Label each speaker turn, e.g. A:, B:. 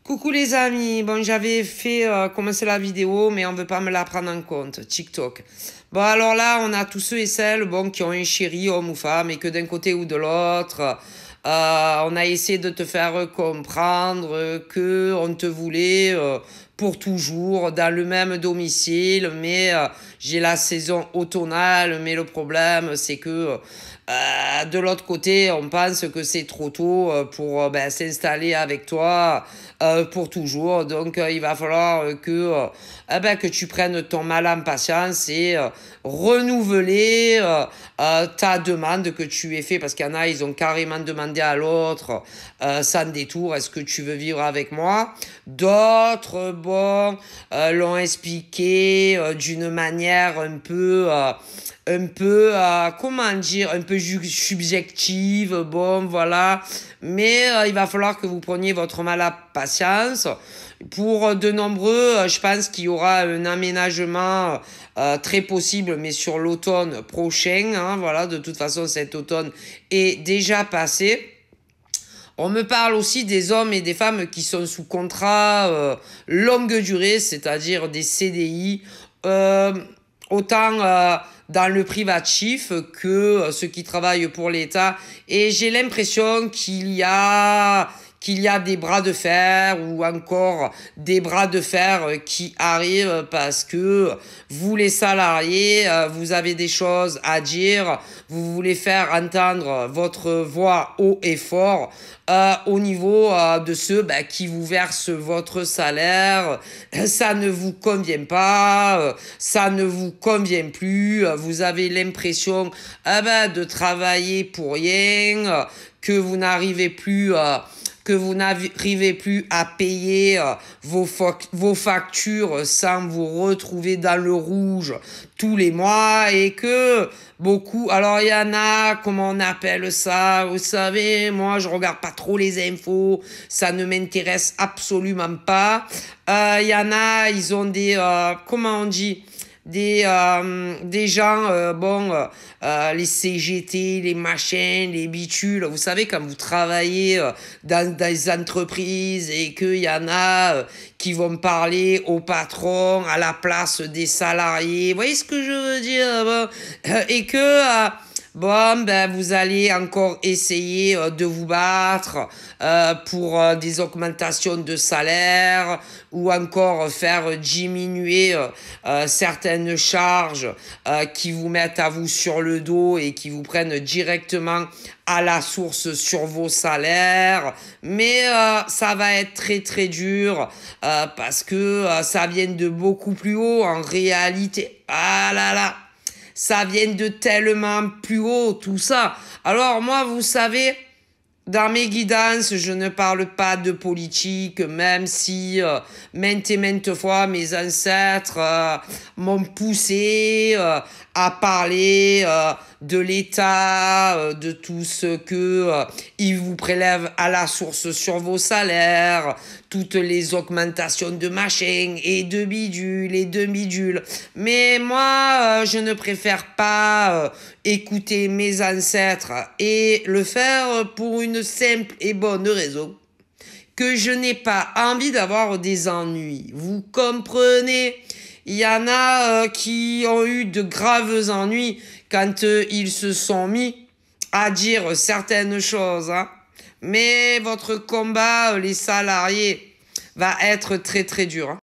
A: Coucou les amis, bon j'avais fait commencer la vidéo mais on veut pas me la prendre en compte, TikTok. Bon alors là on a tous ceux et celles bon, qui ont un chéri, homme ou femme, et que d'un côté ou de l'autre, on a essayé de te faire comprendre que on te voulait pour toujours dans le même domicile, mais j'ai la saison automnale, mais le problème c'est que de l'autre côté, on pense que c'est trop tôt pour s'installer avec toi pour toujours. Donc, il va falloir que tu prennes ton mal en patience et renouveler ta demande que tu aies fait. Parce qu'il y en a, ils ont carrément demandé à l'autre, sans détour, est-ce que tu veux vivre avec moi? D'autres, bon, l'ont expliqué d'une manière comment dire, un peu subjective, bon, voilà. Mais il va falloir que vous preniez votre mal à patience. Pour de nombreux, je pense qu'il y aura un aménagement très possible, mais sur l'automne prochain. Hein, voilà, de toute façon, cet automne est déjà passé. On me parle aussi des hommes et des femmes qui sont sous contrat longue durée, c'est-à-dire des CDI, autant dans le privatif que ceux qui travaillent pour l'État. Et j'ai l'impression qu'il y a des bras de fer ou encore des bras de fer qui arrivent parce que vous les salariés, vous avez des choses à dire, vous voulez faire entendre votre voix haut et fort au niveau de ceux qui vous versent votre salaire. Ça ne vous convient pas, ça ne vous convient plus, vous avez l'impression de travailler pour rien, que vous n'arrivez plus à payer vos factures sans vous retrouver dans le rouge tous les mois et que beaucoup, alors il y en a, comment on appelle ça, vous savez, moi je regarde pas trop les infos, ça ne m'intéresse absolument pas. Il y en a, ils ont comment on dit, des gens, les CGT, les machins, les bitules. Vous savez, quand vous travaillez dans des entreprises et qu'il y en a qui vont parler au patron à la place des salariés. Vous voyez ce que je veux dire? Et que... vous allez encore essayer de vous battre pour des augmentations de salaire ou encore faire diminuer certaines charges qui vous mettent à vous sur le dos et qui vous prennent directement à la source sur vos salaires. Mais ça va être très très dur parce que ça vient de beaucoup plus haut en réalité. Ah là là! Ça vient de tellement plus haut, tout ça. Alors moi, vous savez, dans mes guidances, je ne parle pas de politique, même si maintes et maintes fois mes ancêtres m'ont poussé à parler de l'État, de tout ce que il vous prélève à la source sur vos salaires, toutes les augmentations de machin et de bidule et de bidule. Mais moi, je ne préfère pas écouter mes ancêtres et le faire pour une simple et bonne raison, que je n'ai pas envie d'avoir des ennuis. Vous comprenez? Il y en a qui ont eu de graves ennuis quand ils se sont mis à dire certaines choses. Hein. Mais votre combat, les salariés, va être très très dur. Hein.